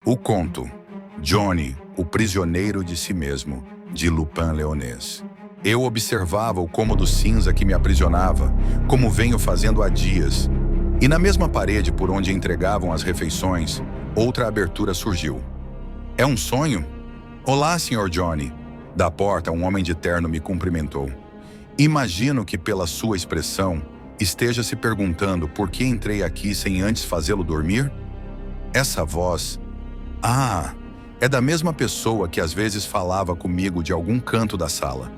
O conto Johnny, o prisioneiro de si mesmo, de Lupin Leonês. Eu observava o cômodo cinza que me aprisionava, como venho fazendo há dias, e na mesma parede por onde entregavam as refeições, outra abertura surgiu. É um sonho? Olá, Sr. Johnny. Da porta, um homem de terno me cumprimentou. Imagino que pela sua expressão, esteja se perguntando por que entrei aqui sem antes fazê-lo dormir? Essa voz... é da mesma pessoa que às vezes falava comigo de algum canto da sala.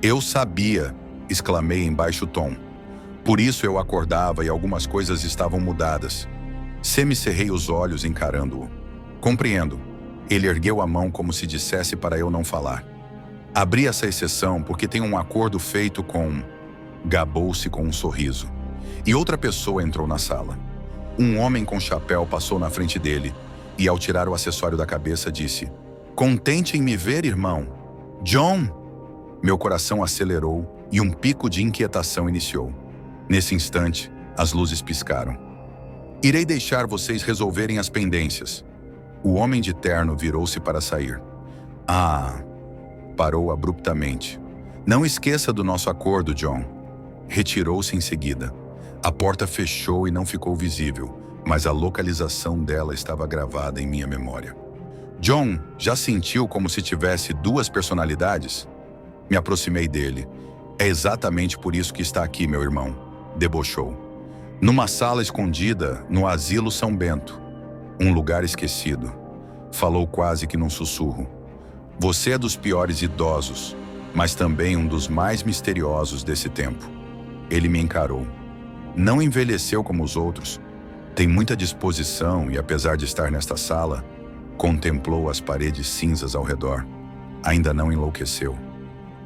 Eu sabia, exclamei em baixo tom. Por isso eu acordava e algumas coisas estavam mudadas. Semicerrei os olhos encarando-o. Compreendo. Ele ergueu a mão como se dissesse para eu não falar. Abri essa exceção porque tenho um acordo feito com... Gabou-se com um sorriso. E outra pessoa entrou na sala. Um homem com chapéu passou na frente dele e, ao tirar o acessório da cabeça, disse: "Contente em me ver, irmão?" "John!" Meu coração acelerou e um pico de inquietação iniciou. Nesse instante, as luzes piscaram. "Irei deixar vocês resolverem as pendências." O homem de terno virou-se para sair. Parou abruptamente. "Não esqueça do nosso acordo, John." Retirou-se em seguida. A porta fechou e não ficou visível, mas a localização dela estava gravada em minha memória. "John, já sentiu como se tivesse duas personalidades?" Me aproximei dele. "É exatamente por isso que está aqui, meu irmão." Debochou. "Numa sala escondida, no Asilo São Bento. Um lugar esquecido." Falou quase que num sussurro. "Você é dos piores idosos, mas também um dos mais misteriosos desse tempo." Ele me encarou. "Não envelheceu como os outros. Tem muita disposição e, apesar de estar nesta sala," contemplou as paredes cinzas ao redor. "Ainda não enlouqueceu."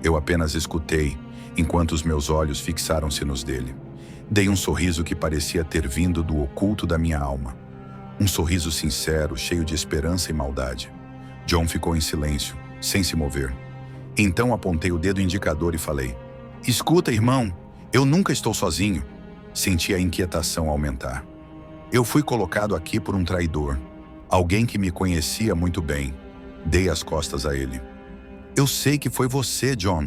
Eu apenas escutei, enquanto os meus olhos fixaram-se nos dele. Dei um sorriso que parecia ter vindo do oculto da minha alma. Um sorriso sincero, cheio de esperança e maldade. John ficou em silêncio, sem se mover. Então apontei o dedo indicador e falei: "Escuta, irmão, eu nunca estou sozinho." Senti a inquietação aumentar. "Eu fui colocado aqui por um traidor, alguém que me conhecia muito bem." Dei as costas a ele. "Eu sei que foi você, John."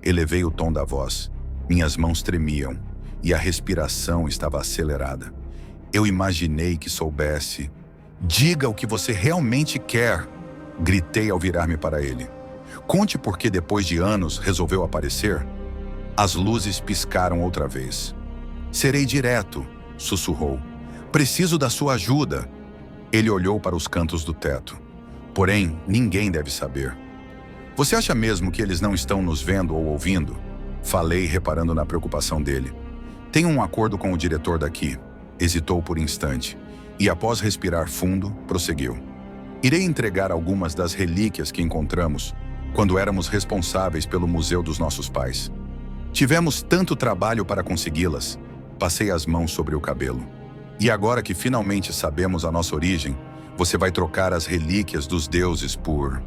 Elevei o tom da voz. Minhas mãos tremiam e a respiração estava acelerada. Eu imaginei que soubesse. "Diga o que você realmente quer!" Gritei ao virar-me para ele. "Conte por que depois de anos resolveu aparecer." As luzes piscaram outra vez. "Serei direto", sussurrou. "Preciso da sua ajuda." Ele olhou para os cantos do teto. "Porém, ninguém deve saber." "Você acha mesmo que eles não estão nos vendo ou ouvindo?" Falei, reparando na preocupação dele. "Tenho um acordo com o diretor daqui." Hesitou por instante e, após respirar fundo, prosseguiu. "Irei entregar algumas das relíquias que encontramos quando éramos responsáveis pelo museu dos nossos pais. Tivemos tanto trabalho para consegui-las." Passei as mãos sobre o cabelo. "E agora que finalmente sabemos a nossa origem, você vai trocar as relíquias dos deuses por..."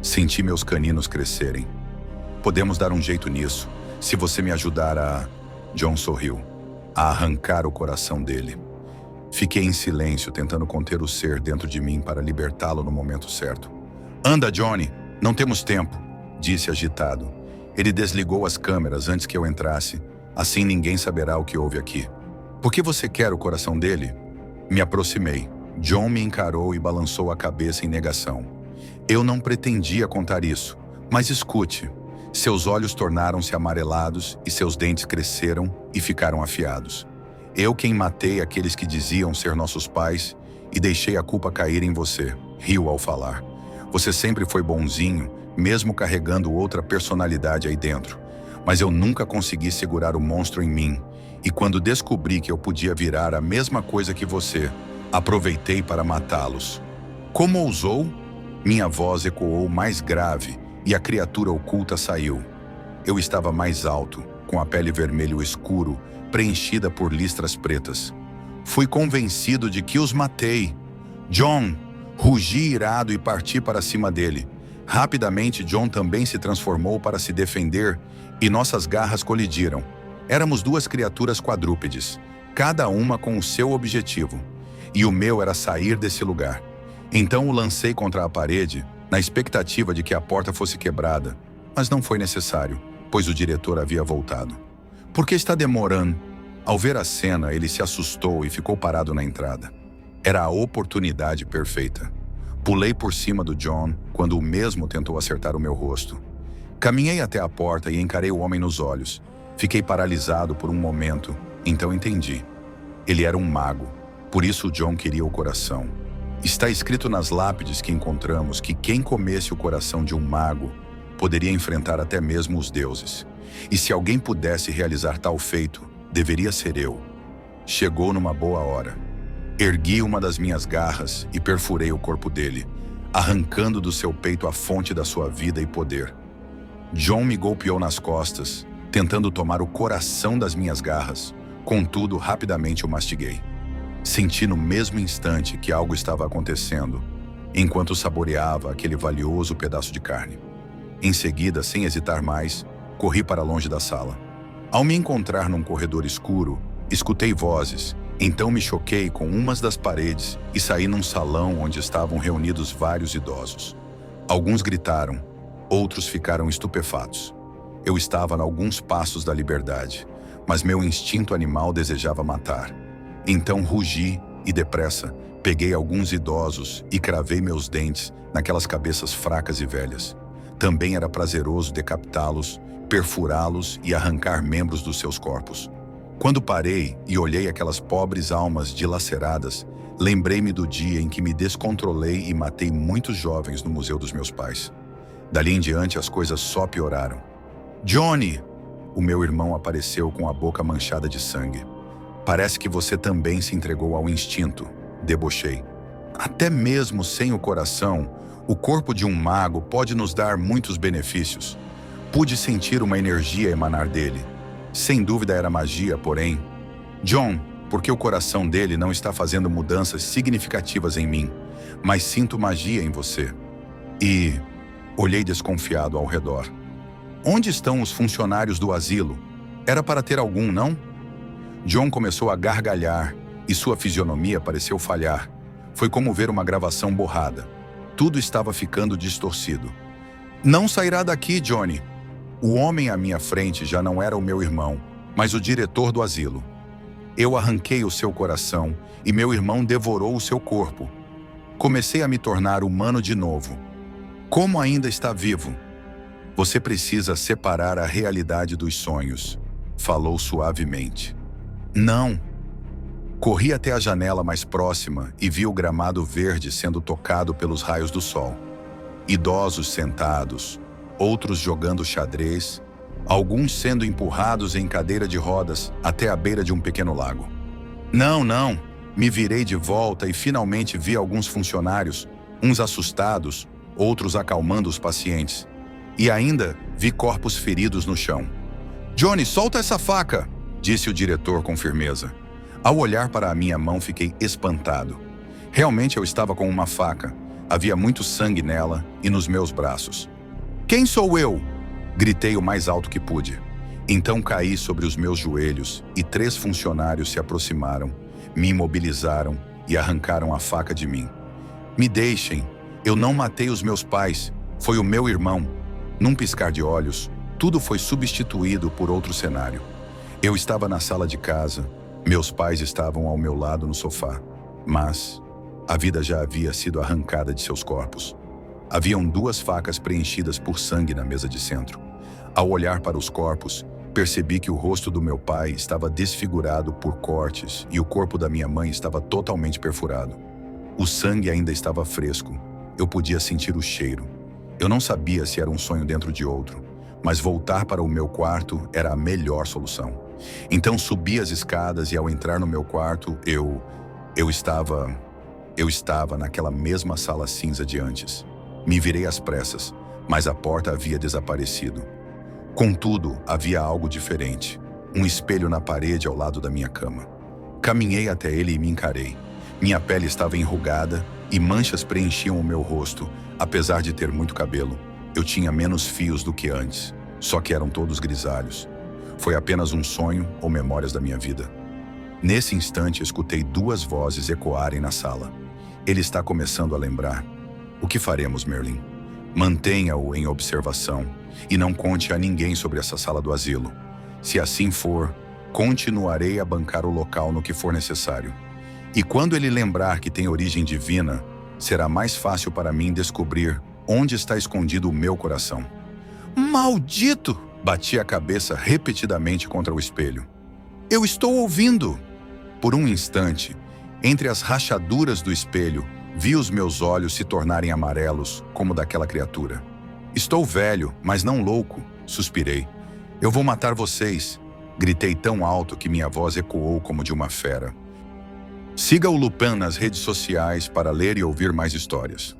Senti meus caninos crescerem. "Podemos dar um jeito nisso, se você me ajudar a..." John sorriu. "A arrancar o coração dele." Fiquei em silêncio, tentando conter o ser dentro de mim para libertá-lo no momento certo. "Anda, Johnny, não temos tempo", disse agitado. Ele desligou as câmeras antes que eu entrasse. "Assim ninguém saberá o que houve aqui." "Por que você quer o coração dele?" Me aproximei. John me encarou e balançou a cabeça em negação. "Eu não pretendia contar isso, mas escute." Seus olhos tornaram-se amarelados e seus dentes cresceram e ficaram afiados. "Eu quem matei aqueles que diziam ser nossos pais e deixei a culpa cair em você." Riu ao falar. "Você sempre foi bonzinho, mesmo carregando outra personalidade aí dentro. Mas eu nunca consegui segurar o monstro em mim, e quando descobri que eu podia virar a mesma coisa que você, aproveitei para matá-los." "Como ousou?" Minha voz ecoou mais grave e a criatura oculta saiu. Eu estava mais alto, com a pele vermelho escuro, preenchida por listras pretas. "Fui convencido de que os matei." "John!" Rugi irado e parti para cima dele. Rapidamente, John também se transformou para se defender e nossas garras colidiram. Éramos duas criaturas quadrúpedes, cada uma com o seu objetivo. E o meu era sair desse lugar. Então o lancei contra a parede, na expectativa de que a porta fosse quebrada, mas não foi necessário, pois o diretor havia voltado. Por que está demorando? Ao ver a cena, ele se assustou e ficou parado na entrada. Era a oportunidade perfeita. Pulei por cima do John quando o mesmo tentou acertar o meu rosto. Caminhei até a porta e encarei o homem nos olhos. Fiquei paralisado por um momento, então entendi. Ele era um mago, por isso o John queria o coração. Está escrito nas lápides que encontramos que quem comesse o coração de um mago poderia enfrentar até mesmo os deuses. E se alguém pudesse realizar tal feito, deveria ser eu. Chegou numa boa hora. Ergui uma das minhas garras e perfurei o corpo dele, arrancando do seu peito a fonte da sua vida e poder. John me golpeou nas costas, tentando tomar o coração das minhas garras, contudo, rapidamente o mastiguei. Senti no mesmo instante que algo estava acontecendo, enquanto saboreava aquele valioso pedaço de carne. Em seguida, sem hesitar mais, corri para longe da sala. Ao me encontrar num corredor escuro, escutei vozes, então me choquei com umas das paredes e saí num salão onde estavam reunidos vários idosos. Alguns gritaram, outros ficaram estupefatos. Eu estava a alguns passos da liberdade, mas meu instinto animal desejava matar. Então rugi e, depressa, peguei alguns idosos e cravei meus dentes naquelas cabeças fracas e velhas. Também era prazeroso decapitá-los, perfurá-los e arrancar membros dos seus corpos. Quando parei e olhei aquelas pobres almas dilaceradas, lembrei-me do dia em que me descontrolei e matei muitos jovens no museu dos meus pais. Dali em diante as coisas só pioraram. Johnny! O meu irmão apareceu com a boca manchada de sangue. Parece que você também se entregou ao instinto, debochei. Até mesmo sem o coração, o corpo de um mago pode nos dar muitos benefícios. Pude sentir uma energia emanar dele. Sem dúvida era magia, porém. John, porque o coração dele não está fazendo mudanças significativas em mim, mas sinto magia em você. E olhei desconfiado ao redor. Onde estão os funcionários do asilo? Era para ter algum, não? John começou a gargalhar e sua fisionomia pareceu falhar. Foi como ver uma gravação borrada. Tudo estava ficando distorcido. Não sairá daqui, Johnny. O homem à minha frente já não era o meu irmão, mas o diretor do asilo. Eu arranquei o seu coração e meu irmão devorou o seu corpo. Comecei a me tornar humano de novo. Como ainda está vivo? Você precisa separar a realidade dos sonhos, falou suavemente. Não. Corri até a janela mais próxima e vi o gramado verde sendo tocado pelos raios do sol. Idosos sentados, outros jogando xadrez, alguns sendo empurrados em cadeira de rodas até a beira de um pequeno lago. Não. Me virei de volta e finalmente vi alguns funcionários, uns assustados, outros acalmando os pacientes. E ainda vi corpos feridos no chão. Johnny, solta essa faca, disse o diretor com firmeza. Ao olhar para a minha mão, fiquei espantado. Realmente eu estava com uma faca. Havia muito sangue nela e nos meus braços. Quem sou eu? Gritei o mais alto que pude. Então caí sobre os meus joelhos e 3 funcionários se aproximaram, me imobilizaram e arrancaram a faca de mim. Me deixem. Eu não matei os meus pais. Foi o meu irmão. Num piscar de olhos, tudo foi substituído por outro cenário. Eu estava na sala de casa. Meus pais estavam ao meu lado no sofá, mas a vida já havia sido arrancada de seus corpos. Haviam 2 facas preenchidas por sangue na mesa de centro. Ao olhar para os corpos, percebi que o rosto do meu pai estava desfigurado por cortes e o corpo da minha mãe estava totalmente perfurado. O sangue ainda estava fresco. Eu podia sentir o cheiro. Eu não sabia se era um sonho dentro de outro, mas voltar para o meu quarto era a melhor solução. Então subi as escadas e ao entrar no meu quarto, eu estava naquela mesma sala cinza de antes. Me virei às pressas, mas a porta havia desaparecido. Contudo, havia algo diferente. Um espelho na parede ao lado da minha cama. Caminhei até ele e me encarei. Minha pele estava enrugada e manchas preenchiam o meu rosto. Apesar de ter muito cabelo, eu tinha menos fios do que antes, só que eram todos grisalhos. Foi apenas um sonho ou memórias da minha vida. Nesse instante, escutei 2 vozes ecoarem na sala. Ele está começando a lembrar. O que faremos, Merlin? Mantenha-o em observação e não conte a ninguém sobre essa sala do asilo. Se assim for, continuarei a bancar o local no que for necessário. E quando ele lembrar que tem origem divina, será mais fácil para mim descobrir onde está escondido o meu coração. Maldito! Bati a cabeça repetidamente contra o espelho. Eu estou ouvindo! Por um instante, entre as rachaduras do espelho, vi os meus olhos se tornarem amarelos, como daquela criatura. Estou velho, mas não louco, suspirei. Eu vou matar vocês! Gritei tão alto que minha voz ecoou como de uma fera. Siga o Lupin nas redes sociais para ler e ouvir mais histórias.